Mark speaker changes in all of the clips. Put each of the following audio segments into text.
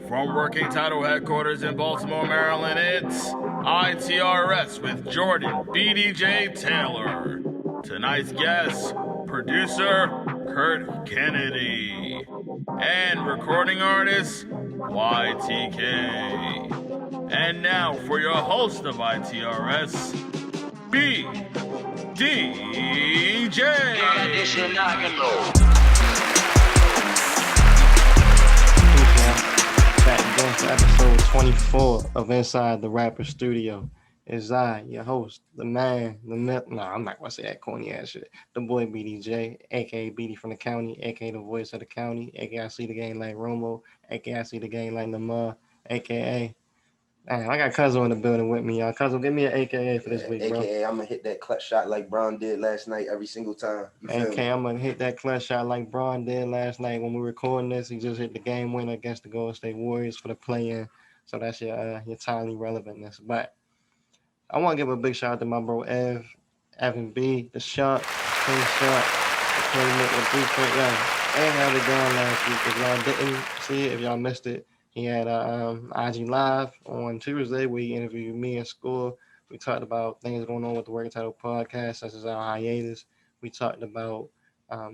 Speaker 1: From Working Title headquarters in Baltimore, Maryland, it's ITRS with Jordan BDJ Taylor. Tonight's guest, producer Kurt Kennedy. And recording artist, YTK. And now for your host of ITRS, BDJ.
Speaker 2: Back again for episode 24 of Inside the Rapper Studio. Is I, your host, the man, the myth. Nah, I'm not gonna say that corny ass shit. The boy BDJ, aka BD from the county, aka the voice of the county, aka I see the game like Romo, aka I see the game like Lamar, aka. Damn, I got Cuzzo in the building with me, y'all. Cuzzo, give me an AKA for this week, bro.
Speaker 3: AKA, I'm gonna hit that clutch shot like Braun did last night every single time.
Speaker 2: AKA, I'm gonna hit that clutch shot like Braun did last night when we were recording this. He just hit the game winner against the Golden State Warriors for the play-in. So that's your timely relevantness. But I want to give a big shout out to my bro Evan B, the shot, clean shot, the playmaker, the 3-point. Yeah, and had it down last week. If y'all didn't see it, if y'all missed it, he had a IG Live on Tuesday where he interviewed me and Score. We talked about things going on with the Working Title podcast, such as our hiatus. We talked about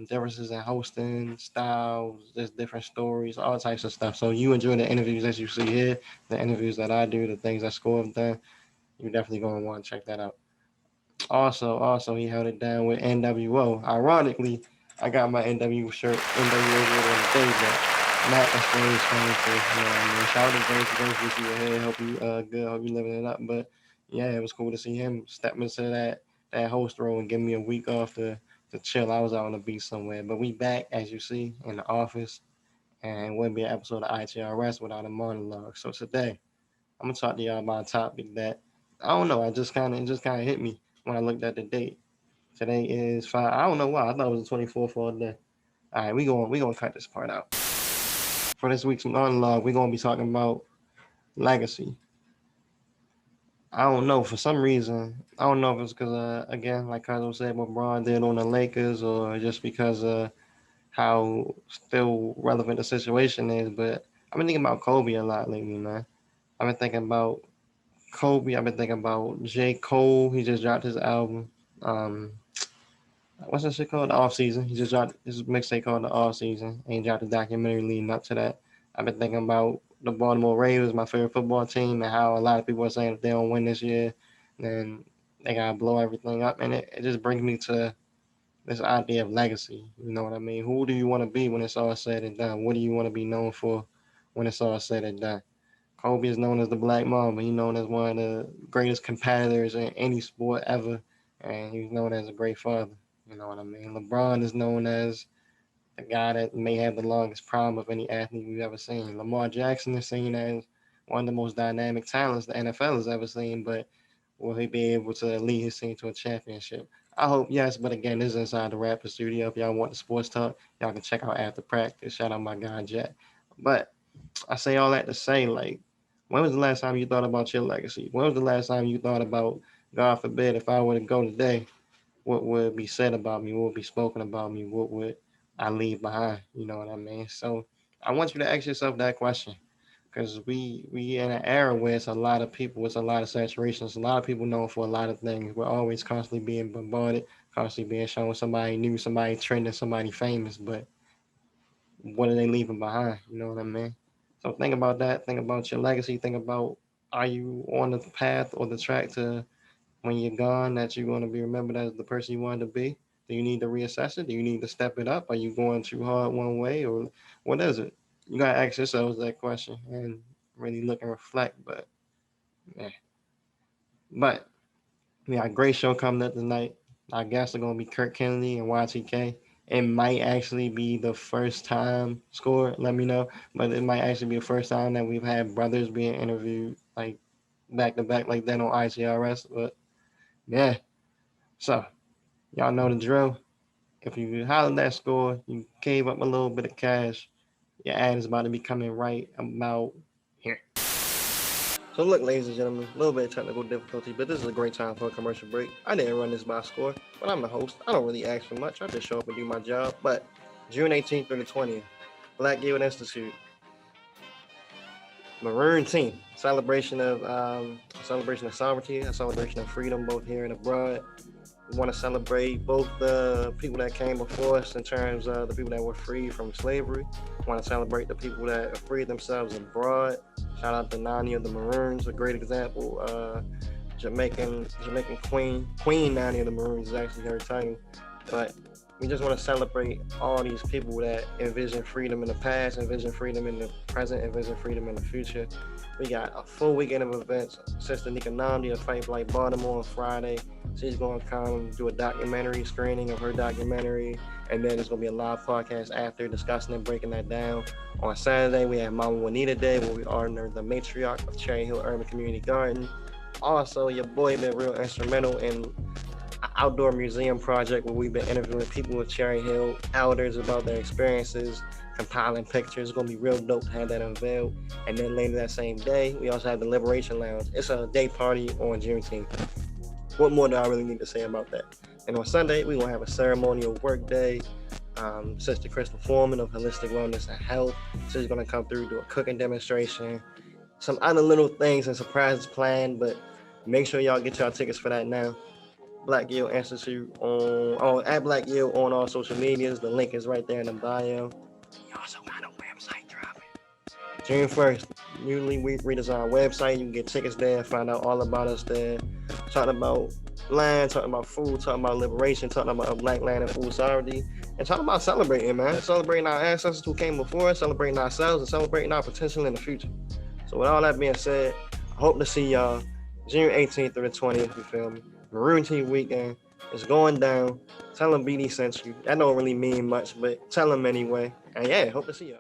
Speaker 2: differences in hosting, styles, just different stories, all types of stuff. So you enjoy the interviews that you see here, the interviews that I do, the things that Score have done. You're definitely going to want to check that out. Also, he held it down with NWO. Ironically, I got my NWO shirt on the day, but not a strange thing for, you know what I mean? Shout out to Grace, wish you ahead, hope you good, hope you living it up. But yeah, it was cool to see him step into that host role and give me a week off to chill. I was out on the beach somewhere. But we back, as you see, in the office, and it wouldn't be an episode of ITRS without a monologue. So today, I'm gonna talk to y'all about a topic that I don't know. It just kind of hit me when I looked at the date. Today is 5. I don't know why. I thought it was the 24th all day. All right, we gonna cut this part out. For this week's monologue, we're gonna be talking about legacy. I don't know. For some reason, I don't know if it's because, again, like Kazo said, what Braun did on the Lakers, or just because of how still relevant the situation is. But I've been thinking about Kobe a lot lately, man. I've been thinking about Kobe. I've been thinking about J. Cole. He just dropped his album. What's that shit called? The Off Season. He just dropped his mixtape called The Off Season, and he dropped a documentary leading up to that. I've been thinking about the Baltimore Ravens, my favorite football team, and how a lot of people are saying if they don't win this year, then they gotta blow everything up. And it just brings me to this idea of legacy. You know what I mean? Who do you want to be when it's all said and done? What do you want to be known for when it's all said and done? Kobe is known as the Black Mamba. He's known as one of the greatest competitors in any sport ever, and he's known as a great father. You know what I mean? LeBron is known as the guy that may have the longest prime of any athlete we've ever seen. Lamar Jackson is seen as one of the most dynamic talents the NFL has ever seen, but will he be able to lead his team to a championship? I hope yes, but again, this is Inside the Rapper Studio. If y'all want the sports talk, y'all can check out After Practice. Shout out my guy Jet. But I say all that to say, like, when was the last time you thought about your legacy? When was the last time you thought about, God forbid, if I were to go today, what would be said about me? What would be spoken about me? What would I leave behind? You know what I mean? So I want you to ask yourself that question, because we in an era where it's a lot of people, it's a lot of saturation, it's a lot of people known for a lot of things. We're always constantly being bombarded, constantly being shown somebody new, somebody trending, somebody famous, but what are they leaving behind? You know what I mean? So think about that. Think about your legacy. Think about, are you on the path or the track to, when you're gone, that you're going to be remembered as the person you wanted to be? Do you need to reassess it? Do you need to step it up? Are you going too hard one way, or what is it? You got to ask yourselves that question and really look and reflect. But we got a great show coming up tonight. Our guests are going to be Kurt Kennedy and YTK. It might actually be the first time, Score, let me know, but it might actually be the first time that we've had brothers being interviewed like back to back like that on ITRS. But yeah, so y'all know the drill. If you holler that Score, you gave up a little bit of cash, your ad is about to be coming right about here. So look, ladies and gentlemen, a little bit of technical difficulty, but this is a great time for a commercial break. I didn't run this by Score, but I'm the host. I don't really ask for much. I just show up and do my job. But June 18th through the 20th, Black Guild Institute, Maroon team, celebration of sovereignty, a celebration of freedom, both here and abroad. We want to celebrate both the people that came before us in terms of the people that were freed from slavery. We want to celebrate the people that freed themselves abroad. Shout out to Nani of the Maroons, a great example. Jamaican Queen Nani of the Maroons is actually her title. But we just want to celebrate all these people that envision freedom in the past, envision freedom in the present, envision freedom in the future. We got a full weekend of events. Sister Nika Namdi of Fight Like Baltimore on Friday. She's going to come do a documentary screening of her documentary, and then there's going to be a live podcast after discussing and breaking that down. On Saturday, we have Mama Juanita Day, where we honor the matriarch of Cherry Hill Urban Community Garden. Also, your boy been real instrumental in an outdoor museum project where we've been interviewing people with Cherry Hill elders about their experiences, compiling pictures. It's gonna be real dope to have that unveiled. And then later that same day, we also have the Liberation Lounge. It's a day party on Juneteenth. What more do I really need to say about that? And on Sunday, we gonna have a ceremonial work day. Sister Crystal Foreman of Holistic Wellness and Health. She's gonna come through, do a cooking demonstration. Some other little things and surprises planned, but make sure y'all get y'all tickets for that now. Black Yield Institute at Black Yield on all social medias. The link is right there in the bio. You also got a website dropping. June 1st, newly redesigned website. You can get tickets there, find out all about us there. Talking about land, talking about food, talking about liberation, talking about Black land and food sovereignty, and talking about celebrating, man. Celebrating our ancestors who came before us, celebrating ourselves, and celebrating our potential in the future. So with all that being said, I hope to see y'all June 18th through the 20th, you feel me? Maroon Team Weekend is going down. Tell them BD sent you. That don't really mean much, but tell them anyway. And yeah, hope to see y'all.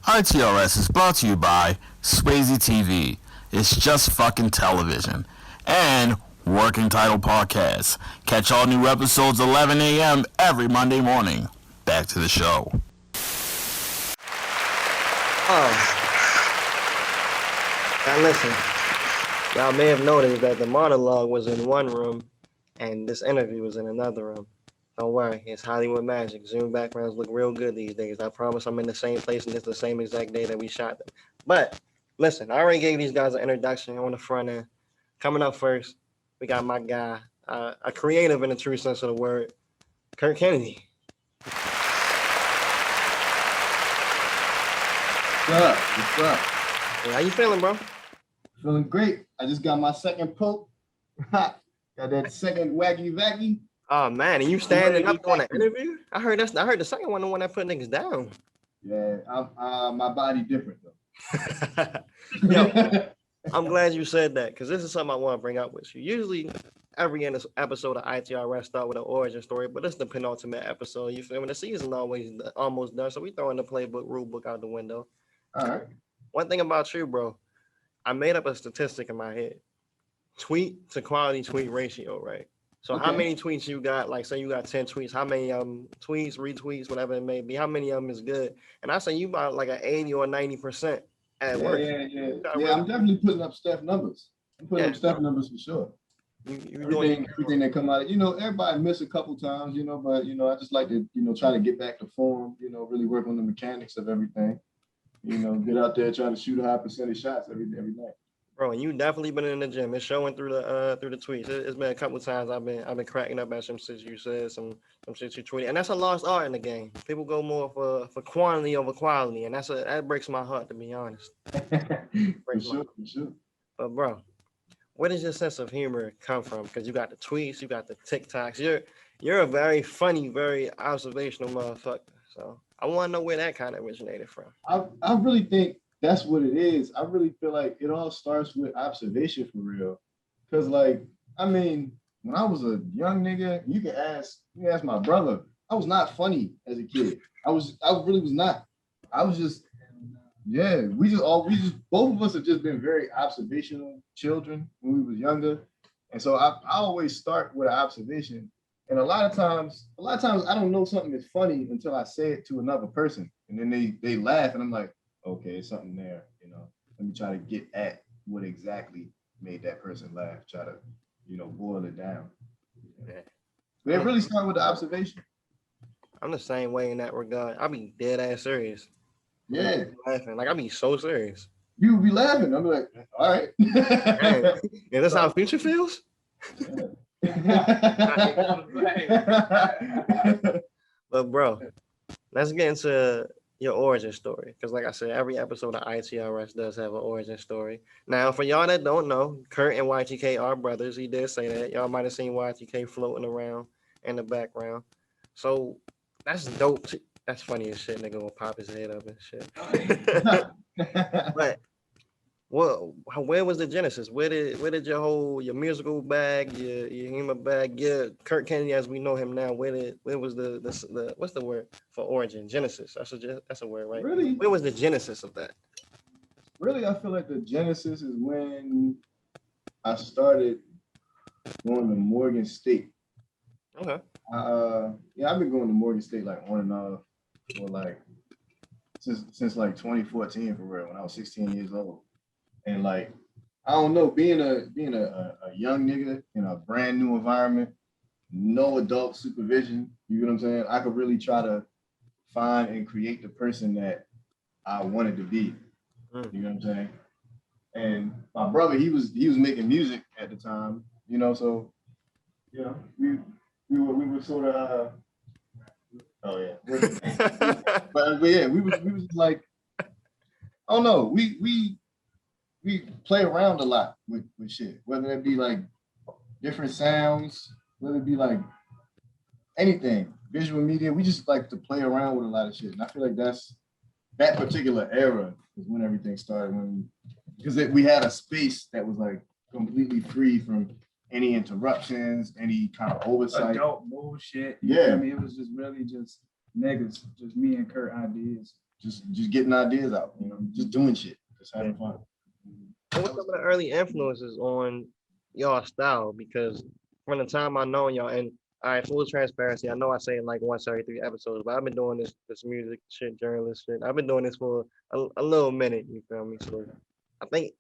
Speaker 4: ITRS is brought to you by SwayzeTV. It's just fucking television. And Working Title Podcast. Catch all new episodes 11 a.m. every Monday morning. Back to the show.
Speaker 2: Now listen, y'all may have noticed that the monologue was in one room and this interview was in another room. Don't worry, it's Hollywood magic. Zoom backgrounds look real good these days. I promise I'm in the same place and it's the same exact day that we shot them. But listen, I already gave these guys an introduction on the front end. Coming up first, we got my guy, a creative in the true sense of the word, Kurt Kennedy.
Speaker 5: What's up? What's up?
Speaker 2: Hey, how you feeling, bro?
Speaker 5: Feeling great. I just got my second poke. Got that second waggy.
Speaker 2: Oh man, and you standing up on an interview? I heard the second one, the one that put niggas down.
Speaker 5: Yeah, my body different though.
Speaker 2: Yo, I'm glad you said that because this is something I want to bring up with you. Usually, every episode of ITRS start with an origin story, but it's the penultimate episode. You feel me? The season almost done, so we throwing the playbook rule book out the window.
Speaker 5: All right.
Speaker 2: One thing about you, bro, I made up a statistic in my head. Tweet to quality tweet ratio, right? So
Speaker 5: Okay.
Speaker 2: How many tweets you got? Like say you got 10 tweets, how many tweets, retweets, whatever it may be, how many of them is good? And I say you about like an 80 or 90% at work.
Speaker 5: Yeah, I'm definitely putting up staff numbers. I'm putting up staff numbers for sure. Everything that come out, everybody miss a couple times, but I just like to, try to get back to form, really work on the mechanics of everything. Get out there trying to shoot a high percentage shots every night.
Speaker 2: Bro, and you definitely been in the gym. It's showing through the tweets. It's been a couple of times I've been cracking up at some shit you said, some shit you tweeted, and that's a lost art in the game. People go more for quantity over quality, and that breaks my heart, to be honest.
Speaker 5: For sure.
Speaker 2: But bro, where does your sense of humor come from? Because you got the tweets, you got the TikToks. You're a very funny, very observational motherfucker. So I want to know where that kind of originated from.
Speaker 5: I really think that's what it is. I really feel like it all starts with observation for real. Cause when I was a young nigga, you can ask my brother. I was not funny as a kid. I really was not. I was just, both of us have just been very observational children when we was younger. And so I always start with an observation. And a lot of times I don't know something is funny until I say it to another person. And then they laugh and I'm like, okay, it's something there, Let me try to get at what exactly made that person laugh. Try to, boil it down. Yeah. But it really started with the observation.
Speaker 2: I'm the same way in that regard. I be dead ass serious.
Speaker 5: Yeah.
Speaker 2: Laughing. Like, I be so serious.
Speaker 5: You would be laughing. I'm like, all right.
Speaker 2: Dang. Yeah, that's how Future feels? But bro, let's get into your origin story. Because like I said, every episode of ITRS does have an origin story. Now, for y'all that don't know, Kurt and YTK are brothers. He did say that. Y'all might have seen YTK floating around in the background. So that's dope. That's funny as shit. Nigga will pop his head up and shit. But where was the genesis? Where did your musical bag, your humor bag, Kurt Kennedy as we know him now? Where was the what's the word for origin? Genesis. That's a word, right?
Speaker 5: Really?
Speaker 2: Where was the genesis of that?
Speaker 5: Really, I feel like the genesis is when I started going to Morgan State.
Speaker 2: Okay.
Speaker 5: I've been going to Morgan State like on and off for like since like 2014 for real, when I was 16 years old. And like, I don't know, being a young nigga in a brand new environment, no adult supervision, you know what I'm saying? I could really try to find and create the person that I wanted to be. You know what I'm saying? And my brother, he was making music at the time, you know, so you know, we were sort of oh yeah. but yeah, we was like, I don't know, we play around a lot with shit, whether it be like different sounds, whether it be like anything, visual media. We just like to play around with a lot of shit. And I feel like that particular era is when everything started, because we had a space that was like completely free from any interruptions, any kind of oversight.
Speaker 6: Adult bullshit.
Speaker 5: Yeah.
Speaker 6: I mean, it was just really just niggas, just me and Kurt ideas.
Speaker 5: Just getting ideas out, you know, just doing shit, just having fun.
Speaker 2: What were some of the early influences on y'all style? Because from the time I know y'all, and all right, full transparency, I know I say it like once every 3 episodes, but I've been doing this music shit, journalist shit. I've been doing this for a little minute, you feel me? So I think,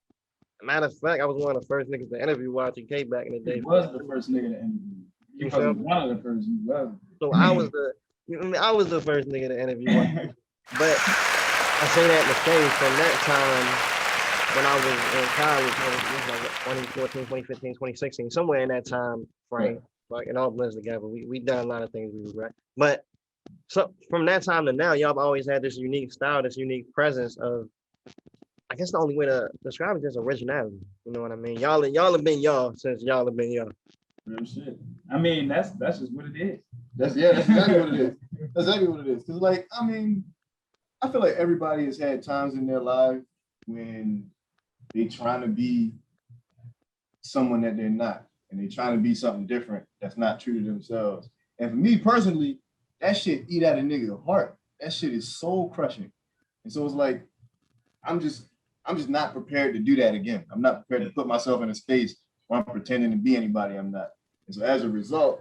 Speaker 2: matter of fact, I was one of the first niggas to interview YTK back in the day.
Speaker 6: He was the first nigga to interview.
Speaker 2: You
Speaker 6: Was
Speaker 2: feel me?
Speaker 6: one of the first. He was.
Speaker 2: So I was the first nigga to interview YTK. But I say that to say from that time, when I was in college, I was like 2014, 2015, 2016, somewhere in that time frame. Like it all blends together. We done a lot of things, right? But so from that time to now, y'all have always had this unique style, this unique presence of, I guess the only way to describe it is originality. You know what I mean? Y'all have been y'all since y'all have been y'all.
Speaker 6: Real shit. I mean, that's just what it is.
Speaker 5: That's exactly what it is. That's exactly what it is. Cause like, I mean, I feel like everybody has had times in their life when they trying to be someone that they're not, and they trying to be something different that's not true to themselves. And for me personally, that shit eat at a nigga's heart. That shit is soul crushing. And so it's like, I'm just not prepared to do that again. I'm not prepared to put myself in a space where I'm pretending to be anybody I'm not. And so as a result,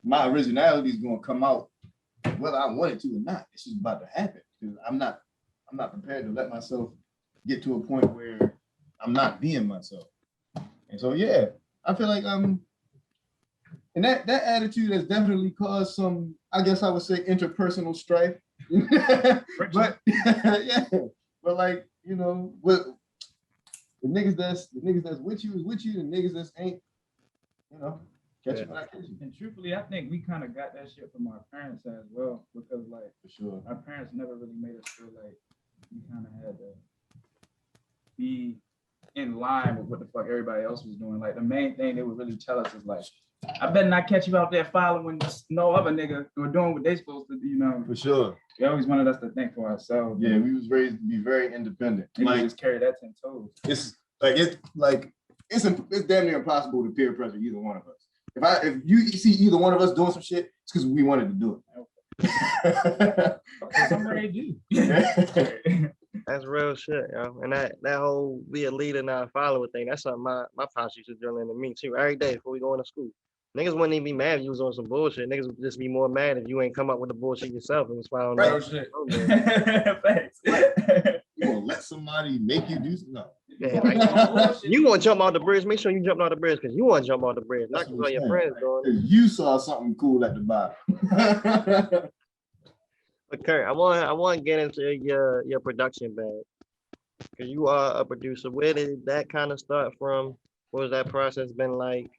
Speaker 5: my originality is going to come out whether I want it to or not. It's just about to happen, because I'm not prepared to let myself get to a point where I'm not being myself. And so yeah, I feel like and that attitude has definitely caused some, I guess I would say, interpersonal strife. But yeah, but like, you know, with the niggas that's with you is with you, the niggas that's ain't, you know, catch you when I catch you.
Speaker 6: And truthfully, I think we kind of got that shit from our parents as well, because like,
Speaker 5: For sure.
Speaker 6: our parents never really made us feel like we kind of had to be in line with what the fuck everybody else was doing. Like the main thing they would really tell us is like, I better not catch you out there following no other nigga who are doing what they supposed to do, you know.
Speaker 5: For sure.
Speaker 6: They always wanted us to think for ourselves.
Speaker 5: Yeah, we was raised to be very independent.
Speaker 6: And
Speaker 5: Like,
Speaker 6: just carry that 10 toes.
Speaker 5: it's damn near impossible to peer pressure either one of us. If you see either one of us doing some shit, it's because we wanted to do it.
Speaker 6: Somebody do.
Speaker 2: That's real shit, yo. And that whole be a leader, not a follower thing, that's something my pops used to drill into me too every day before we go into school. Niggas wouldn't even be mad if you was on some bullshit. Niggas would just be more mad if you ain't come up with the bullshit yourself and was following
Speaker 6: Real
Speaker 2: that.
Speaker 6: shit. Thanks.
Speaker 5: You gonna let somebody make you do something? No.
Speaker 2: Yeah, like, you gonna jump out the bridge, make sure you jump out the bridge because you want to jump out the bridge, not because all your friends doing it.
Speaker 5: You saw something cool at the bottom.
Speaker 2: But Kurt, I want to get into your production bag. Cause you are a producer. Where did that kind of start from? What was that process been like?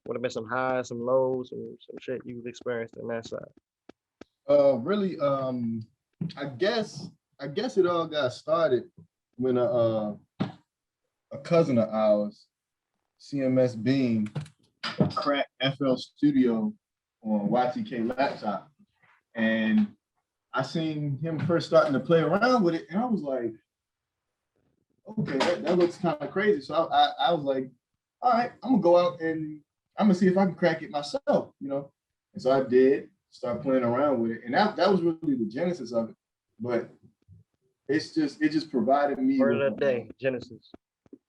Speaker 2: Would have been some highs, some lows, some shit you've experienced on that side.
Speaker 5: Really, I guess it all got started when a cousin of ours, CMS Beam, cracked FL Studio on YTK laptop, and I seen him first starting to play around with it, and I was like, okay, that looks kind of crazy. So I was like, all right, I'm gonna go out and I'm gonna see if I can crack it myself, you know. And so I did start playing around with it, and that was really the genesis of it. But it just provided me
Speaker 2: Word
Speaker 5: with
Speaker 2: of the day, Genesis.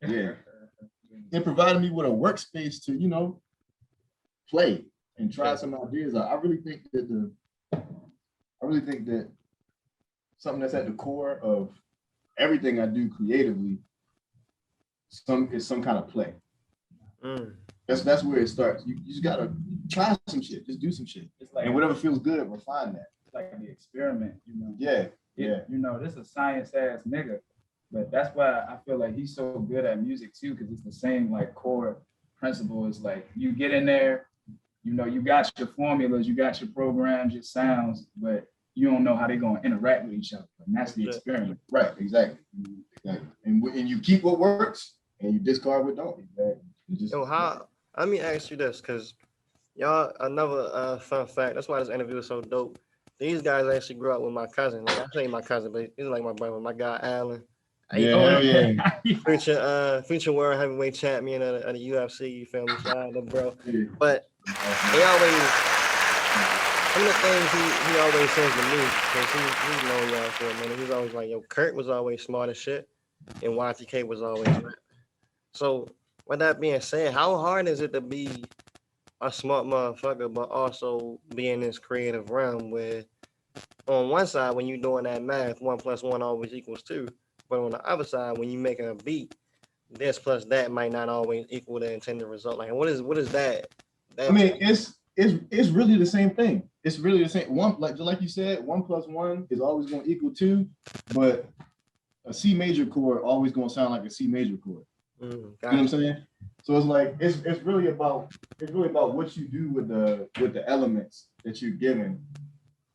Speaker 5: yeah, it provided me with a workspace to play and try some ideas. I really think that something that's at the core of everything I do creatively is some kind of play. That's where it starts. You just gotta try some shit, just do some shit.
Speaker 6: It's like,
Speaker 5: And whatever feels good, refine that.
Speaker 6: it's like the experiment,
Speaker 5: Yeah.
Speaker 6: This is a science ass nigga, but that's why I feel like he's so good at music too, because it's the same like core principle. It's like you get in there, you got your formulas, you got your programs, your sounds, but you don't know how they're gonna interact with each other. And that's the experiment.
Speaker 5: Right, exactly. And you keep what works and you discard what don't.
Speaker 2: Let me ask you this, because y'all, another fun fact, that's why this interview is so dope. These guys actually grew up with my cousin. Like, I say my cousin, but he's like my brother, my guy, Alan.
Speaker 5: Yeah.
Speaker 2: Future world heavyweight champion of the UFC, you feel me? Shout out to bro. But they always, some of the things he always says to me, because he's known y'all for a minute, he's always like, yo, Kurt was always smart as shit, and YTK was always rap. So, with that being said, how hard is it to be a smart motherfucker, but also be in this creative realm where on one side, when you're doing that math, 1 + 1 always equals 2. But on the other side, when you're making a beat, this plus that might not always equal the intended result. Like, what is that?
Speaker 5: I mean, it's really the same thing. It's really the same. One, like you said, 1 + 1 is always going to equal 2, but a C major chord always going to sound like a C major chord. You know what I'm saying? So it's like it's really about what you do with the elements that you're given.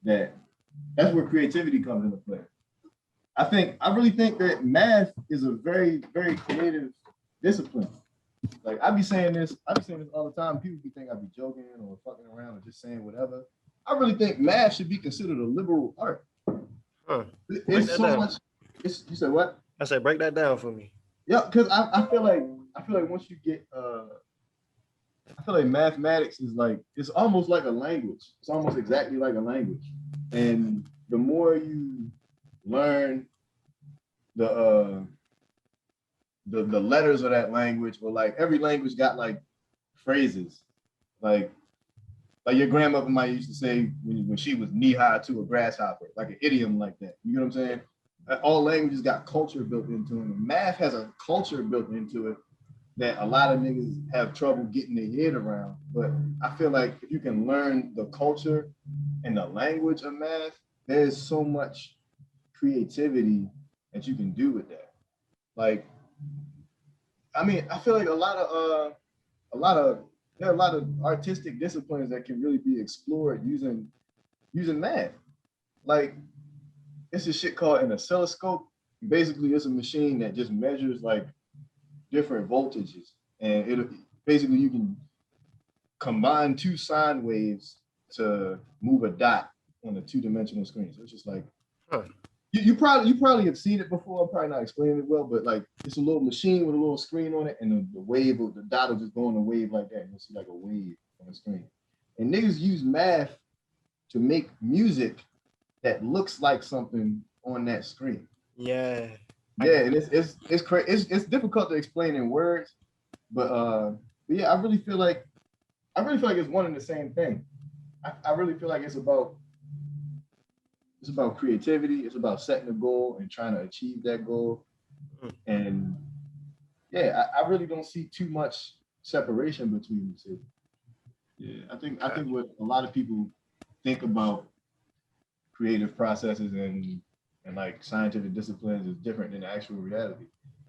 Speaker 5: That's where creativity comes into play. I really think that math is a very, very creative discipline. Like I be saying this all the time. People be thinking I be joking or fucking around or just saying whatever. I really think math should be considered a liberal art. It's so much. You said what?
Speaker 2: I said break that down for me.
Speaker 5: Yeah, because I feel like once you get I feel like mathematics is like it's almost like a language. It's almost exactly like a language. And the more you learn the letters of that language, or like every language got like phrases, like your grandmother might used to say when she was knee high to a grasshopper, like an idiom like that. You know what I'm saying? All languages got culture built into them. Math has a culture built into it that a lot of niggas have trouble getting their head around. But I feel like if you can learn the culture and the language of math, there's so much creativity that you can do with that. Like, I mean, I feel like there are a lot of artistic disciplines that can really be explored using math. Like, it's a shit called an oscilloscope. Basically, it's a machine that just measures like different voltages, and it basically you can combine 2 sine waves to move a dot on a 2-dimensional screen. So it's just like you probably have seen it before. I'm probably not explaining it well, but like it's a little machine with a little screen on it, and the wave of the dot will just go on a wave like that. And you'll see like a wave on the screen. And niggas use math to make music that looks like something on that screen.
Speaker 2: Yeah,
Speaker 5: and it's crazy. It's difficult to explain in words, but yeah, I really feel like it's one and the same thing. I really feel like it's about creativity. It's about setting a goal and trying to achieve that goal. And yeah, I really don't see too much separation between the two. Yeah, I think what a lot of people think about creative processes and like scientific disciplines is different than the actual reality.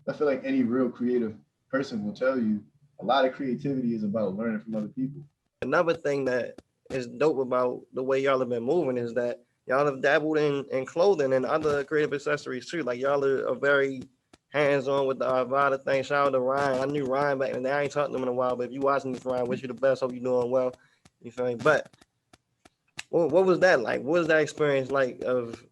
Speaker 5: I feel like any real creative person will tell you a lot of creativity is about learning from other people.
Speaker 2: Another thing that is dope about the way y'all have been moving is that y'all have dabbled in clothing and other creative accessories too. Like y'all are very hands-on with the Arvada thing. Shout out to Ryan. I knew Ryan back in the day. I ain't talked to him in a while, but if you watching this, Ryan, wish you the best. Hope you doing well. You feel me? But what was that like? What was that experience like of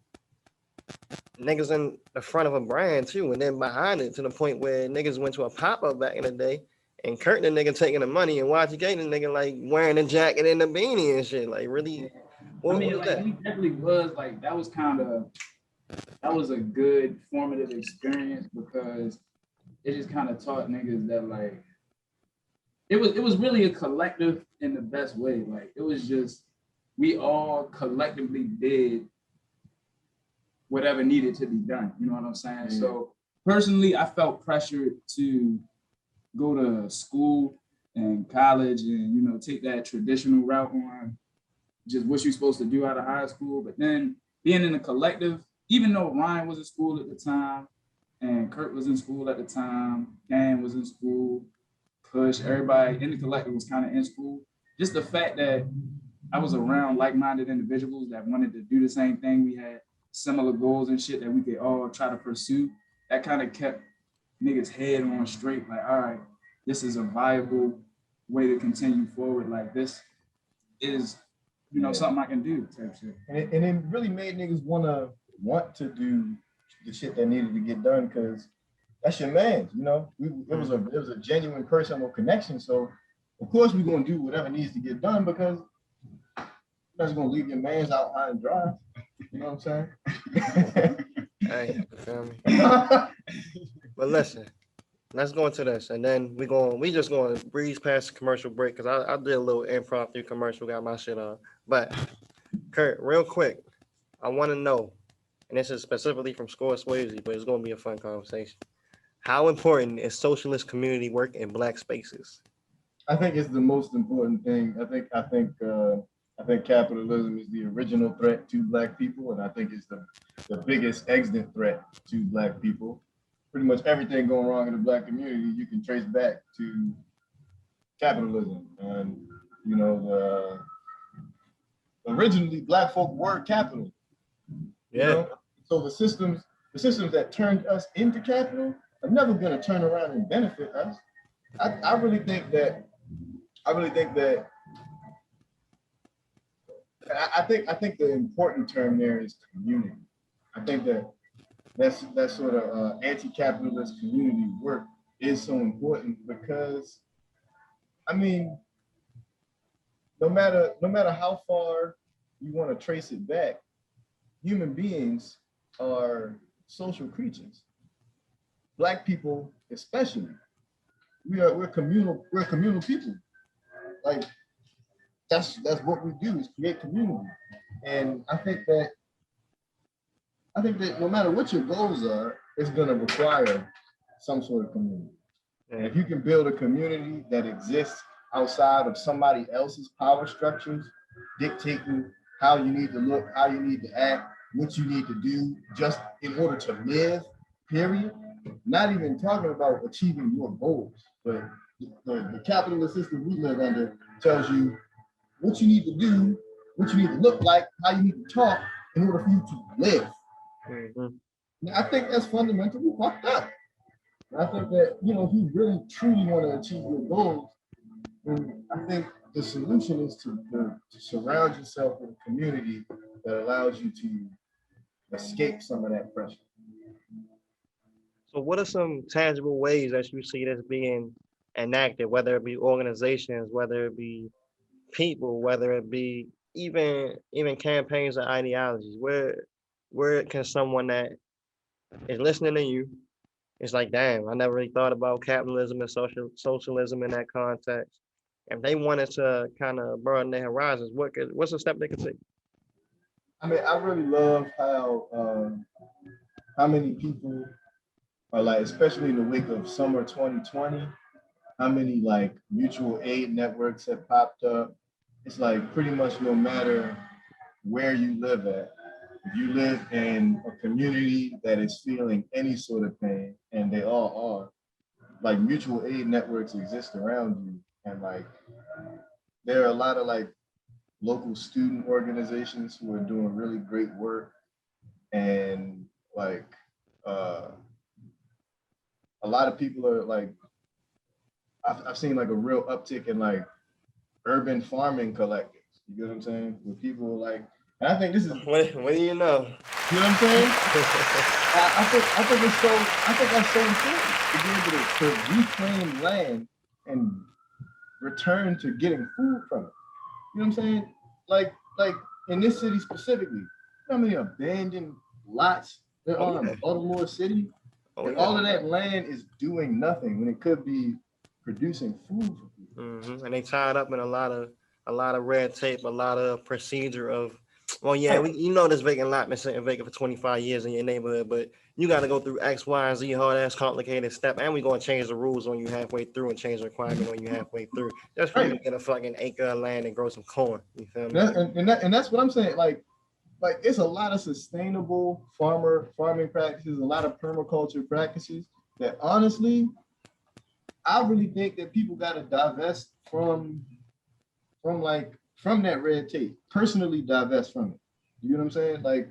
Speaker 2: niggas in the front of a brand too, and then behind it to the point where niggas went to a pop-up back in the day and Kurt the nigga taking the money and YTK the nigga like wearing the jacket and the beanie and shit. Like really, what was
Speaker 6: like
Speaker 2: that?
Speaker 6: we definitely was like that was a good formative experience because it just kind of taught niggas that like it was really a collective in the best way. Like it was just we all collectively did whatever needed to be done. You know what I'm saying?
Speaker 5: Yeah.
Speaker 6: So personally, I felt pressured to go to school and college and, you know, take that traditional route on just what you're supposed to do out of high school. But then being in a collective, even though Ryan was in school at the time and Kurt was in school at the time, Dan was in school, Push, everybody in the collective was kind of in school. Just the fact that I was around like-minded individuals that wanted to do the same thing. We had similar goals and shit that we could all try to pursue. That kind of kept niggas' head on straight. Like, all right, this is a viable way to continue forward. Like this is, you know, something I can do type shit.
Speaker 5: And it really made niggas want to do the shit that needed to get done because that's your man, you know. It was a genuine personal connection. So of course we're gonna do whatever needs to get done because you're not just gonna leave your mans out high and dry. You know what I'm saying?
Speaker 2: Hey, you feel me? But listen, let's go into this, and then we just gonna breeze past the commercial break because I did a little impromptu commercial, got my shit on. But Kurt, real quick, I want to know, and this is specifically from Score Swayze, but it's gonna be a fun conversation. How important is socialist community work in Black spaces?
Speaker 5: I think it's the most important thing. I think capitalism is the original threat to Black people, and I think it's the biggest extant threat to Black people. Pretty much everything going wrong in the Black community, you can trace back to capitalism. And you know, originally Black folk were capital.
Speaker 2: Yeah.
Speaker 5: You know? So the systems that turned us into capital are never going to turn around and benefit us. I really think that. I think the important term there is community. I think that sort of anti-capitalist community work is so important because, I mean, no matter how far you want to trace it back, human beings are social creatures. Black people, especially, we're communal people. Like that's what we do is create community. And I think that no matter what your goals are, it's gonna require some sort of community. And if you can build a community that exists outside of somebody else's power structures, dictating how you need to look, how you need to act, what you need to do just in order to live, period. Not even talking about achieving your goals, but the capitalist system we live under tells you what you need to do, what you need to look like, how you need to talk in order for you to live.
Speaker 2: Mm-hmm.
Speaker 5: Now, I think that's fundamentally fucked up. I think that, you know, if you really truly want to achieve your goals, then I think the solution is to surround yourself with a community that allows you to escape some of that pressure.
Speaker 2: So what are some tangible ways that you see this being enacted, whether it be organizations, whether it be people, whether it be even campaigns or ideologies? Where can someone that is listening to you, it's like, damn, I never really thought about capitalism and socialism in that context. If they wanted to kind of broaden their horizons, what's a step they could take?
Speaker 5: I mean, I really love how many people are like, especially in the wake of summer 2020, how many like mutual aid networks have popped up. It's like pretty much no matter where you live at, if you live in a community that is feeling any sort of pain, and they all are, like mutual aid networks exist around you, and like there are a lot of like local student organizations who are doing really great work, and like a lot of people are like, I've seen like a real uptick in like urban farming collectives. You get what I'm saying? Where people like, and I think this is
Speaker 2: What do you know?
Speaker 5: You know what I'm saying? I think that's so important to be able to reclaim land and return to getting food from it. You know what I'm saying? Like in this city specifically, you know how many abandoned lots there are in Baltimore City? And all of that land is doing nothing when it could be producing food for people.
Speaker 2: And they tied up in a lot of red tape, a lot of procedure of, well, yeah, you know this vacant lot been sitting vacant for 25 years in your neighborhood, but you got to go through X, Y, and Z hard ass complicated step, and we gonna change the rules on you halfway through and change the requirement on you halfway through. Just for you to get a fucking acre of land and grow some corn. You feel me?
Speaker 5: And that's what I'm saying. Like it's a lot of sustainable farming practices, a lot of permaculture practices that honestly, I really think that people got to divest from that red tape. Personally, divest from it. You know what I'm saying? Like,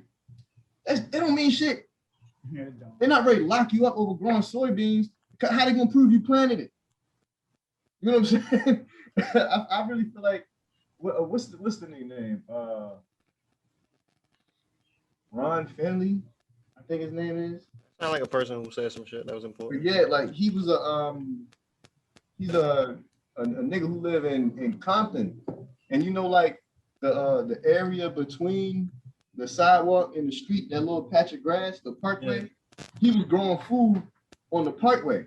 Speaker 5: it don't mean shit. They're not ready to lock you up over growing soybeans. How they gonna prove you planted it? You know what I'm saying? I really feel like what's the nigga name? Ron Finley, I think his name is.
Speaker 2: Sound like a person who said some shit that was important.
Speaker 5: But yeah, like he was he's a nigga who live in Compton, and you know, like the area between the sidewalk and the street, that little patch of grass, the parkway, he was growing food on the parkway.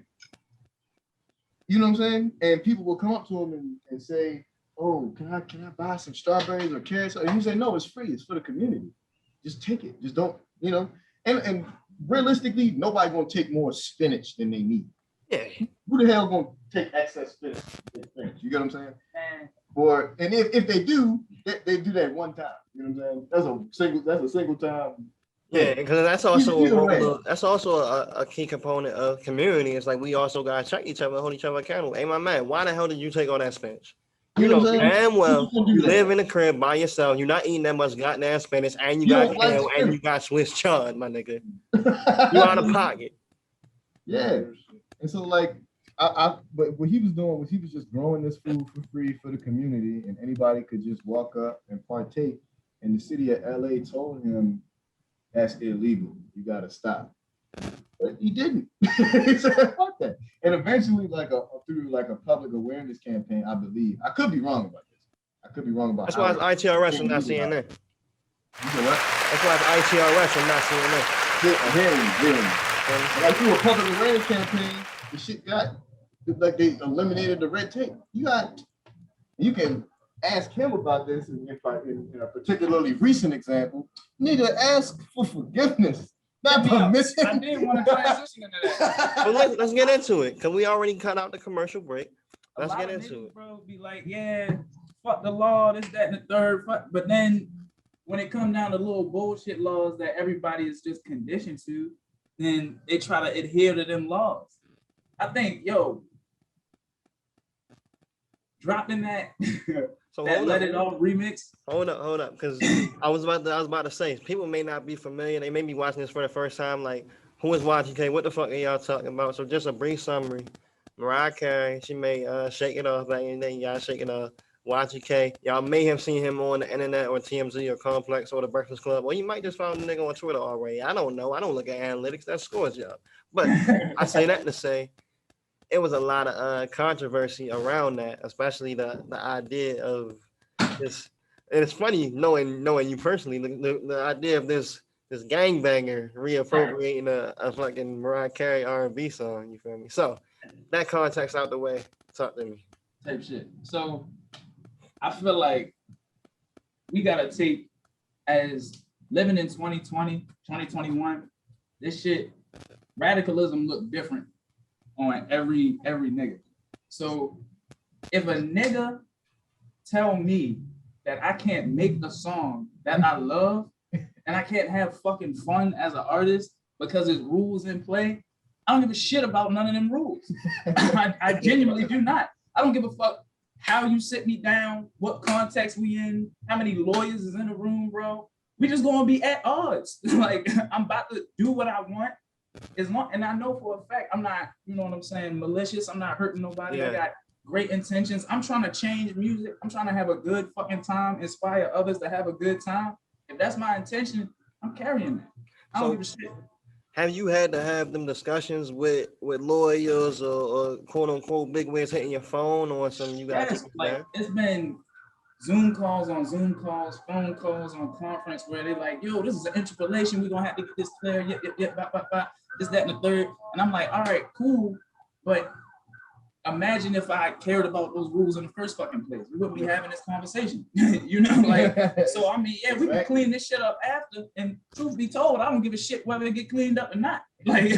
Speaker 5: You know what I'm saying? And people will come up to him and say, "Oh, can I buy some strawberries or carrots?" And he say, "No, it's free. It's for the community. Just take it. Just don't, you know." And realistically, nobody gonna take more spinach than they need.
Speaker 2: Yeah.
Speaker 5: Who the hell gonna take excess spinach? You get what I'm saying? And if they do, they do that one time. You know what I'm saying? That's a single time.
Speaker 2: Yeah, because that's also a key component of community. It's like we also gotta check each other, hold each other accountable. Hey, my man, why the hell did you take all that spinach? You know damn well you live in the crib by yourself. You're not eating that much goddamn spinach, and you got kale and you got Swiss chard, my nigga. You out of pocket.
Speaker 5: Yeah, and so like but what he was doing was he was just growing this food for free for the community, and anybody could just walk up and partake. And the city of LA told him that's illegal. You got to stop. But he didn't. He said, fuck that. And eventually, through a public awareness campaign, I believe. I could be wrong about this. I could be wrong about
Speaker 2: That's why it's ITRS and not CNN.
Speaker 5: You know what?
Speaker 2: That's why it's ITRS and not CNN.
Speaker 5: Hearing. Like through a public awareness campaign, the shit got, like they eliminated the red tape. You can ask him about this in a particularly recent example. You need to ask for forgiveness. Not permission.
Speaker 6: I didn't want to transition into that.
Speaker 2: Well, let's get into it, because we already cut out the commercial break. Let's get into it.
Speaker 6: Bro, be like, yeah, fuck the law, this, that, and the third. But then when it comes down to little bullshit laws that everybody is just conditioned to, then they try to adhere to them laws. I think, dropping that,
Speaker 2: So
Speaker 6: that Let It Off remix.
Speaker 2: Hold up, because I was about to say, people may not be familiar. They may be watching this for the first time. Like, who is YTK? What the fuck are y'all talking about? So just a brief summary. Mariah Carey, she made Shake It Off back in the day. Y'all Shake It Off. YTK, y'all may have seen him on the internet or TMZ or Complex or the Breakfast Club, or you might just found the nigga on Twitter already. I don't know. I don't look at analytics. That's Scores job. But I say that to say it was a lot of controversy around that, especially the idea of this. And it's funny knowing you personally, the idea of this gangbanger reappropriating a fucking Mariah Carey R&B song. You feel me? So that context out the way. Talk to me.
Speaker 6: Type shit. So I feel like we gotta take, as living in 2020, 2021, this shit, radicalism look different on every nigga. So if a nigga tell me that I can't make the song that I love, and and I can't have fucking fun as an artist because there's rules in play, I don't give a shit about none of them rules. I genuinely do not. I don't give a fuck how you sit me down, what context we in, how many lawyers is in the room, bro. We just gonna be at odds. Like, I'm about to do what I want. As long, and I know for a fact I'm not, you know what I'm saying, malicious. I'm not hurting nobody. I got great intentions. I'm trying to change music. I'm trying to have a good fucking time, inspire others to have a good time. If that's my intention, I'm carrying that. I don't give a shit.
Speaker 2: Have you had to have them discussions with lawyers or quote unquote big wigs hitting your phone or some you got?
Speaker 6: Yes, like it's been Zoom calls on Zoom calls, phone calls on conference where they're like, yo, this is an interpolation. We're gonna have to get this clear. This, that, and the third. And I'm like, all right, cool. But imagine if I cared about those rules in the first fucking place. We wouldn't be having this conversation. You know, like, so I mean, yeah, we can clean this shit up after. And truth be told, I don't give a shit whether it get cleaned up or not. Like,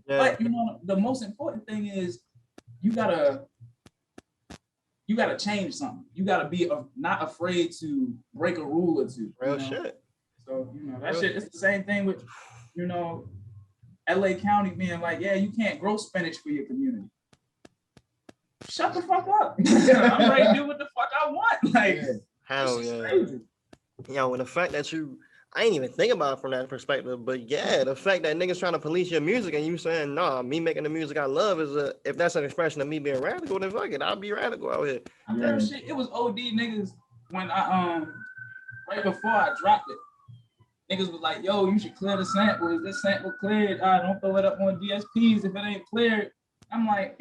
Speaker 6: but you know, the most important thing is you gotta change something. You gotta be not afraid to break a rule or two.
Speaker 2: Real shit.
Speaker 6: So, you know, that shit, it's the same thing with, you know, LA County being like, yeah, you can't grow spinach for your community. Shut the fuck up. I'm ready to do what the fuck I want. Like,
Speaker 2: hell yeah. You know, and the fact that I ain't even think about it from that perspective, but yeah, the fact that niggas trying to police your music and you saying, nah, me making the music I love is if that's an expression of me being radical, then fuck it, I'll be radical out here.
Speaker 6: Shit, it was OD niggas when I, right before I dropped it. Niggas was like, yo, you should clear the sample. Is this sample cleared? Don't throw it up on DSPs if it ain't cleared. I'm like,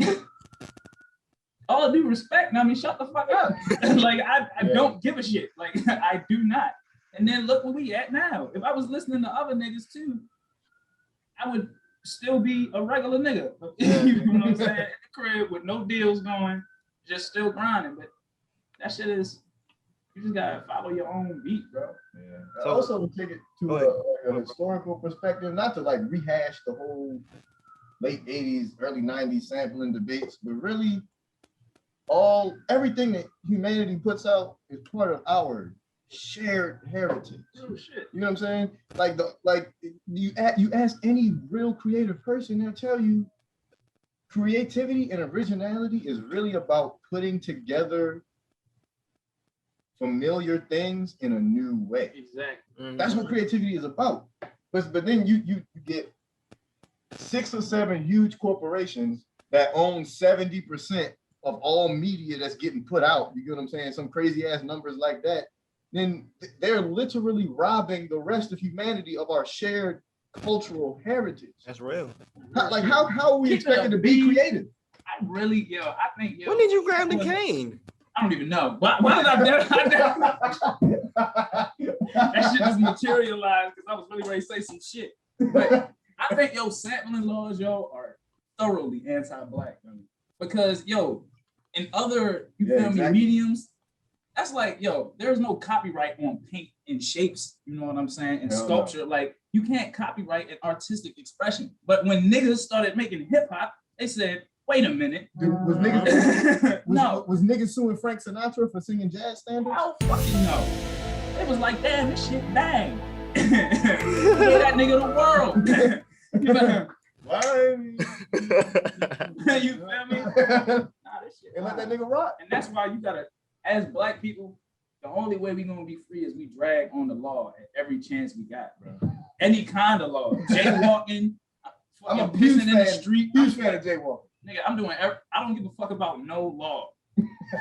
Speaker 6: all due respect, I mean, shut the fuck up. Like, I don't give a shit. Like, I do not. And then look where we at now. If I was listening to other niggas too, I would still be a regular nigga. You know what I'm saying? At the crib with no deals going, just still grinding. But that shit is, you just gotta follow your own beat, bro.
Speaker 5: Yeah. So, also to take it to a historical perspective, not to like rehash the whole late 80s, early 90s sampling debates, but really everything that humanity puts out is part of our shared heritage.
Speaker 6: Oh, shit.
Speaker 5: You know what I'm saying? You ask any real creative person, they'll tell you creativity and originality is really about putting together familiar things in a new way.
Speaker 6: Exactly.
Speaker 5: That's what creativity is about. But then you get 6 or 7 huge corporations that own 70% of all media that's getting put out. You get what I'm saying? Some crazy ass numbers like that. Then they're literally robbing the rest of humanity of our shared cultural heritage.
Speaker 2: That's real.
Speaker 5: How are we expected to be creative?
Speaker 6: I think,
Speaker 2: when did you grab the cane?
Speaker 6: I don't even know. Why did that shit just materialized because I was really ready to say some shit. But I think, sampling laws, are thoroughly anti-black. Because, in other, mediums, that's like, there's no copyright on paint and shapes, you know what I'm saying, and sculpture. Like, you can't copyright an artistic expression. But when niggas started making hip hop, they said, wait a minute.
Speaker 5: Dude, was niggas suing Frank Sinatra for singing jazz standards?
Speaker 6: I don't fucking know. It was like, damn, this shit bang. Give that nigga the world. You feel me? This shit.
Speaker 5: And let that nigga rock.
Speaker 6: And that's why you gotta, as black people, the only way we gonna be free is we drag on the law at every chance we got, bro. Any kind of law. Jaywalking,
Speaker 5: I'm a
Speaker 6: pissing in the street.
Speaker 5: Huge fan of jaywalking.
Speaker 6: Nigga, I don't give a fuck about no law.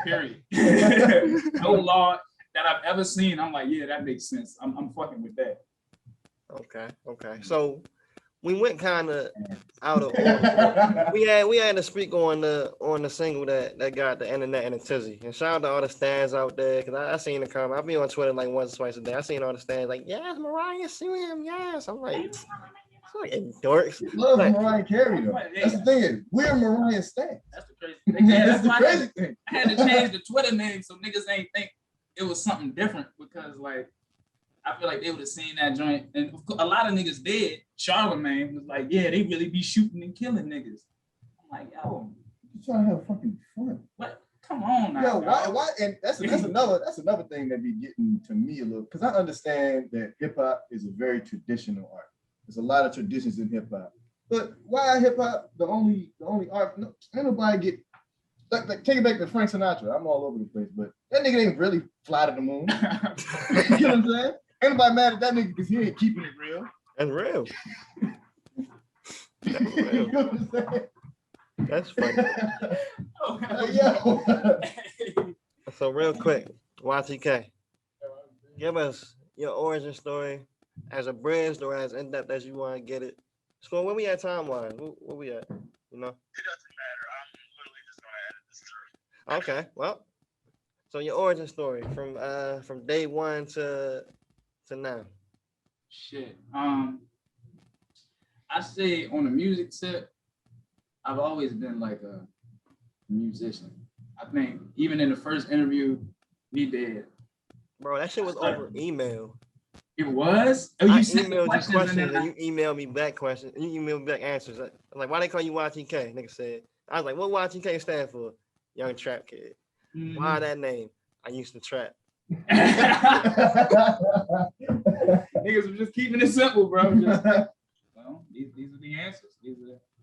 Speaker 6: Period. No law that I've ever seen. I'm like, yeah, that makes sense. I'm fucking with that.
Speaker 2: Okay. So we went kind of out of order. we had to speak on the single that got the internet in a tizzy. And shout out to all the stands out there, because I seen the comment. I be on Twitter like once or twice a day. I seen all the stands like, yes, Mariah, sue him, yes. I'm like dorks.
Speaker 5: Love Mariah Carey though. That's the thing is, we're Mariah stands.
Speaker 6: That's the crazy thing. Yeah, that's the crazy thing. I had to change the Twitter name so niggas ain't think it was something different, because like I feel like they would have seen that joint, and a lot of niggas did. Charlamagne was like, yeah, they really be shooting and killing niggas. I'm like, yo,
Speaker 5: you trying to have fucking fun.
Speaker 6: What? Come on now.
Speaker 5: Yo,
Speaker 6: dog.
Speaker 5: why? And that's another thing that be getting to me a little, because I understand that hip hop is a very traditional art. There's a lot of traditions in hip hop, but why hip hop the only art? No, ain't nobody get like take it back to Frank Sinatra. I'm all over the place, but that nigga ain't really fly to the moon. You know what I'm saying? Ain't nobody mad at that nigga because he ain't keeping it real.
Speaker 2: That's real. That's
Speaker 5: You
Speaker 2: real.
Speaker 5: know what I'm saying?
Speaker 2: That's funny.
Speaker 5: Yo.
Speaker 2: So real quick, YTK, give us your origin story as abridged or as in-depth as you want to get it. So where we at time-wise? Where we at? You know?
Speaker 1: It doesn't matter. I'm literally just gonna edit this through.
Speaker 2: Okay, well, so your origin story from day one to now.
Speaker 6: Shit. I say on the music tip, I've always been like a musician. I think even in the first interview we did.
Speaker 2: Bro, that shit was over email.
Speaker 6: It was? Oh,
Speaker 2: I
Speaker 6: you sent the
Speaker 2: emailed you
Speaker 6: questions
Speaker 2: questions
Speaker 6: and
Speaker 2: and you emailed me back questions. And you emailed me back answers. I'm like, why they call you YTK? Nigga said. I was like, what YTK stand for? Young Trap Kid.
Speaker 6: Mm-hmm.
Speaker 2: Why that name? I used to trap.
Speaker 6: Niggas were just keeping it simple, bro. Just, well, these are the answers.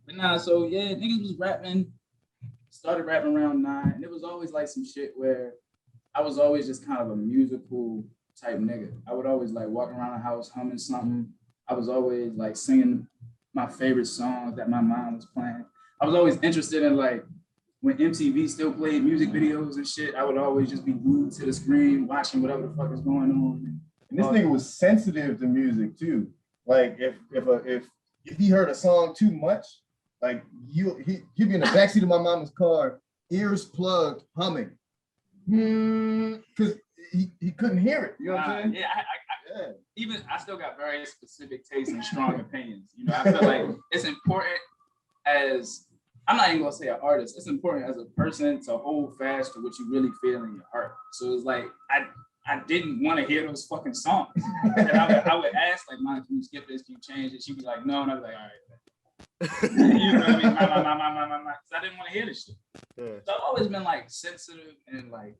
Speaker 6: But nah, so yeah, niggas was rapping, started rapping around 9, and it was always like some shit where I was always just kind of a musical type nigga. I would always like walk around the house humming something. I was always like singing my favorite songs that my mom was playing. I was always interested in like when MTV still played music videos and shit. I would always just be glued to the screen watching whatever the fuck is going on.
Speaker 5: And this nigga was sensitive to music too. Like if he heard a song too much, like he'd be in the backseat of my mama's car, ears plugged, humming, because he couldn't hear it. You know what I'm saying?
Speaker 6: Yeah, even I still got very specific tastes and strong opinions. You know, I feel like it's important as I'm not even gonna say an artist. It's important as a person to hold fast to what you really feel in your heart. So it's like I didn't want to hear those fucking songs. And I would ask, like, Mom, can you skip this? Can you change it? She'd be like, no. And I'd be like, all right. You know what I mean? Because I didn't want to hear this shit.
Speaker 2: Yeah.
Speaker 6: So I've always been, like, sensitive and, like,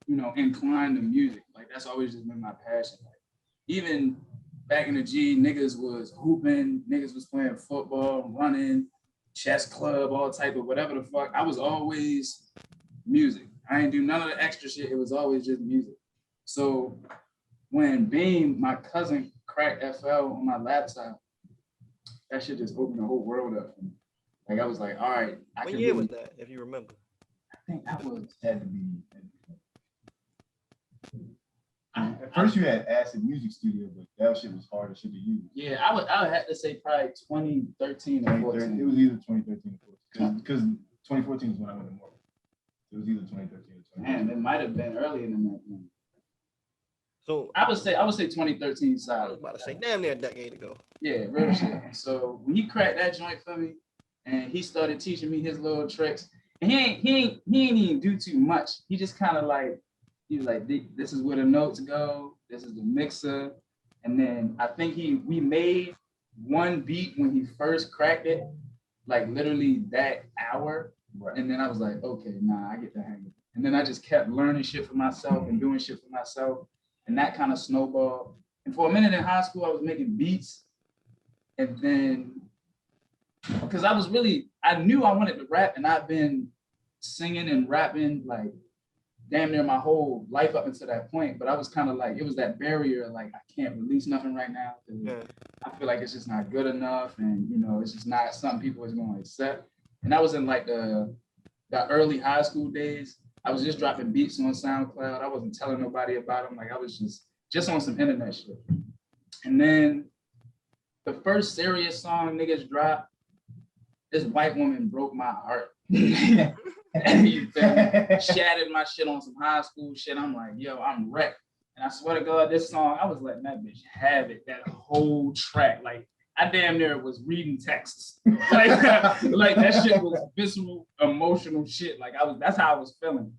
Speaker 6: you know, inclined to music. Like, that's always just been my passion. Like, even back in the G, niggas was hooping, niggas was playing football, running, chess club, all type of whatever the fuck. I was always music. I ain't do none of the extra shit. It was always just music. So when Beam, my cousin, cracked FL on my laptop, that shit just opened the whole world up for me. Like I was like, all right.
Speaker 2: What year was that, if you remember?
Speaker 6: I think that
Speaker 5: Had to be. At first you had Acid Music Studio, but that shit was hard as shit to use.
Speaker 6: Yeah, I would have to say probably 2013 or 14.
Speaker 5: It was either 2013 or 14. Because 2014 is when I went to Morgan. It was either 2013 or 2014.
Speaker 6: Man, it might have been earlier than that. Man.
Speaker 2: So
Speaker 6: I would say 2013
Speaker 2: I was
Speaker 6: side.
Speaker 2: about to say damn near a decade ago.
Speaker 6: Yeah, real shit. So when he cracked that joint for me, and he started teaching me his little tricks, and he ain't even do too much. He just kind of like, he was like, this is where the notes go. This is the mixer, and then I think we made one beat when he first cracked it, like literally that hour.
Speaker 5: Right.
Speaker 6: And then I was like, okay, nah, I get the hang of it. And then I just kept learning shit for myself and doing shit for myself. And that kind of snowballed. And for a minute in high school, I was making beats. And then, because I knew I wanted to rap, and I've been singing and rapping like damn near my whole life up until that point. But I was kind of like, it was that barrier, like I can't release nothing right now.
Speaker 2: Yeah.
Speaker 6: I feel like it's just not good enough. And, you know, it's just not something people is going to accept. And that was in like the early high school days. I was just dropping beats on SoundCloud. I wasn't telling nobody about them. Like I was just on some internet shit. And then the first serious song niggas dropped, this white woman broke my heart. And you shattered my shit on some high school shit. I'm like, yo, I'm wrecked. And I swear to God, this song, I was letting that bitch have it, that whole track. Like, I damn near was reading texts. like that shit was visceral, emotional shit. Like that's how I was feeling.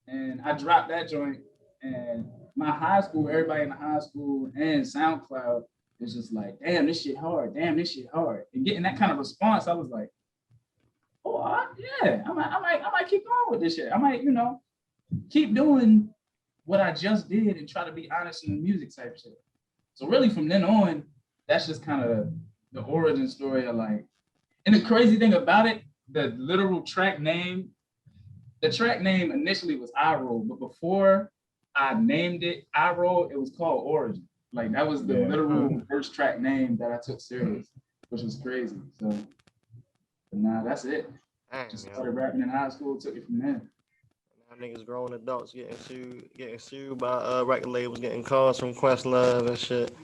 Speaker 6: And I dropped that joint, and my high school, everybody in the high school and SoundCloud was just like, damn, this shit hard. Damn, this shit hard. And getting that kind of response, I was like, Yeah, I might keep going with this shit. I might, keep doing what I just did and try to be honest in the music type shit. So really from then on, that's just kind of the origin story of like, and the crazy thing about it, the literal track name initially was I Roll, but before I named it I Roll, it was called Origin. Like that was the literal first track name that I took serious, which was crazy. So, but now that's it. Just started rapping in high school, took it from there.
Speaker 2: Now niggas grown adults getting sued by record labels, getting calls from Questlove and shit.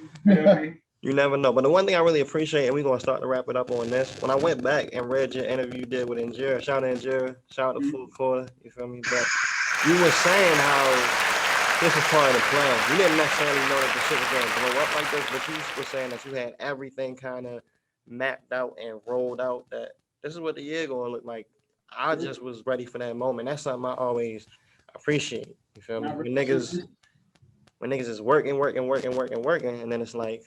Speaker 2: You never know. But the one thing I really appreciate, and we're gonna start to wrap it up on this. When I went back and read your interview you did with Injera, shout out Injera, shout out to Full Quarter, you feel me? But you were saying how this is part of the plan. You didn't necessarily know that the shit was gonna blow up like this, but you were saying that you had everything kind of mapped out and rolled out, that this is what the year gonna look like. I just was ready for that moment. That's something I always appreciate. You feel me? When niggas is working, and then it's like,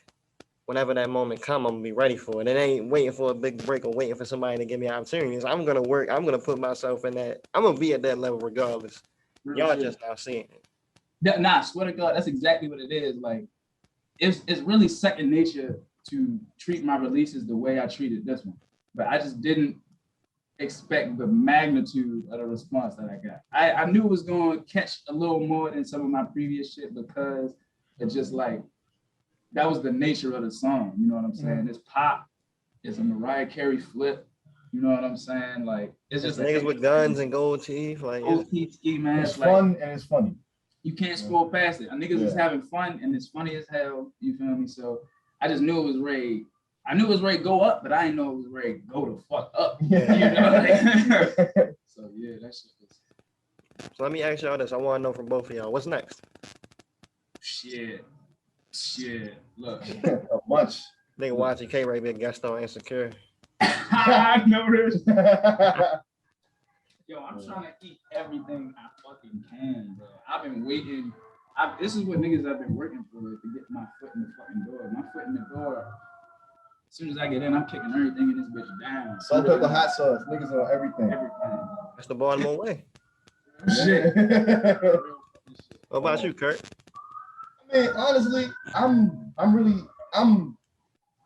Speaker 2: whenever that moment come, I'm gonna be ready for it. It ain't waiting for a big break or waiting for somebody to give me opportunities. I'm gonna work. I'm gonna put myself in that. I'm gonna be at that level regardless. Y'all just not seeing it.
Speaker 6: Nah, I swear to God, that's exactly what it is. Like, it's really second nature to treat my releases the way I treated this one. But I just didn't expect the magnitude of the response that I got. I knew it was going to catch a little more than some of my previous shit because it just like, that was the nature of the song. You know what I'm saying? It's pop. It's a Mariah Carey flip. You know what I'm saying? Like, it's just
Speaker 2: niggas with guns and gold teeth. Like,
Speaker 6: gold teeth ski mask.
Speaker 5: It's fun and it's funny.
Speaker 6: You can't scroll past it. Niggas is having fun and it's funny as hell. You feel me? So I just knew it was ready. I knew it was ready to go up, but I didn't know it was ready to go the fuck up.
Speaker 5: Yeah.
Speaker 6: You know? Like, so yeah, that shit was.
Speaker 2: So let me ask y'all this. I want to know from both of y'all. What's next?
Speaker 6: Shit. Look.
Speaker 5: A bunch.
Speaker 2: Nigga YTK right there, guest on Insecure.
Speaker 6: I know this. Yo, I'm trying to eat everything I fucking can, bro. I've been waiting. This is what niggas have been working for, to get my foot in the fucking door. My foot in the door. As soon as I get in, I'm kicking everything in this bitch down.
Speaker 5: Salt, pepper, hot sauce. Niggas on everything.
Speaker 2: That's the Baltimore way.
Speaker 6: Shit.
Speaker 2: What about you, Kurt?
Speaker 5: I mean, honestly, I'm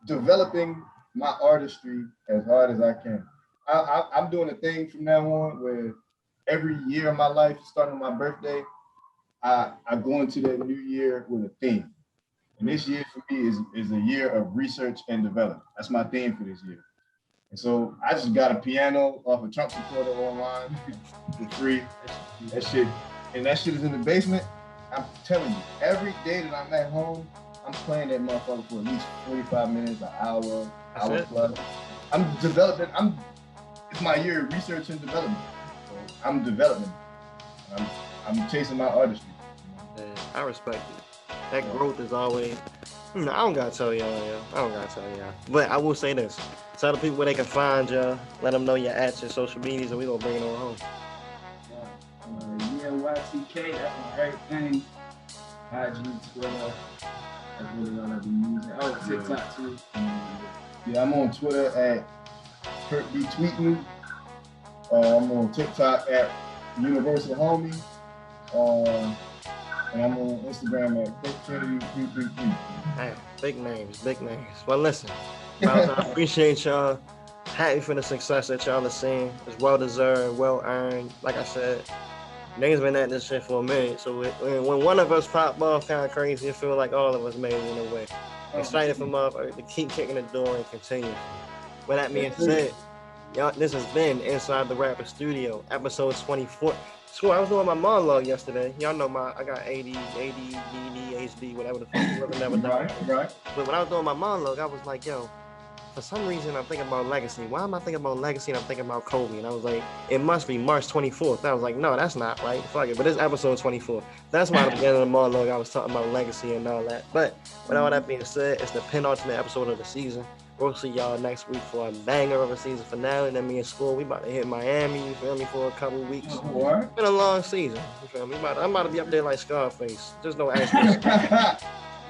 Speaker 5: developing my artistry as hard as I can. I'm doing a thing from now on where every year of my life, starting with my birthday, I go into that new year with a theme. And this year for me is a year of research and development. That's my theme for this year. And so I just got a piano off a Trump supporter online for free. That shit is in the basement. I'm telling you, every day that I'm at home, I'm playing that motherfucker for at least 45 minutes, an hour plus. I'm developing. It's my year of research and development. So I'm developing. I'm chasing my artistry.
Speaker 2: Yeah, I respect it. That growth is always. I don't gotta tell y'all. But I will say this: tell the people where they can find y'all. Let them know your at your social medias, and we gonna bring it on home.
Speaker 6: YTK, that's my everything. IG, Twitter, that's really all I've been using. Oh, TikTok too.
Speaker 5: Yeah, I'm on Twitter at Kurt B Tweeting. I'm on TikTok at Universal Homie. And I'm on Instagram at KurtKennedy333.
Speaker 2: Hey, big names. Well, listen, I appreciate y'all. Happy for the success that y'all are seeing. It's well deserved, well earned. Like I said, niggas been at this shit for a minute. So when one of us pop off kind of crazy, it feel like all of us made it in a way. Excited for motherfuckers to keep kicking the door and continue. With that being said, y'all, this has been Inside the Rapper Studio, episode 24. So I was doing my monologue yesterday. Y'all know I got AD, ADHD, whatever the fuck, never done.
Speaker 5: Right.
Speaker 2: But when I was doing my monologue, I was like, yo, for some reason I'm thinking about legacy. Why am I thinking about legacy and I'm thinking about Kobe? And I was like, it must be March 24th. And I was like, no, that's not right. Fuck it. But it's episode 24. That's why at the beginning of the monologue I was talking about legacy and all that. But with all that being said, it's the penultimate episode of the season. We'll see y'all next week for a banger of a season finale. Then me and School, we about to hit Miami, you feel me, for a couple of weeks. It's been a long season, you feel me? I'm about to be up there like Scarface. Just no action.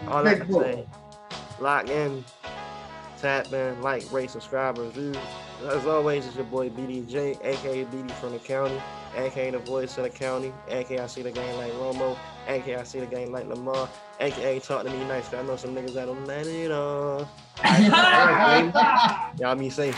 Speaker 2: All that to say, lock in. Tap in, like, rate, subscribe, review. As always, it's your boy BDJ, aka BD from the county, aka the voice of the county, aka I see the game like Romo, aka I see the game like Lamar, aka talk to me nice, 'cause I know some niggas that'll let it off. Y'all be safe.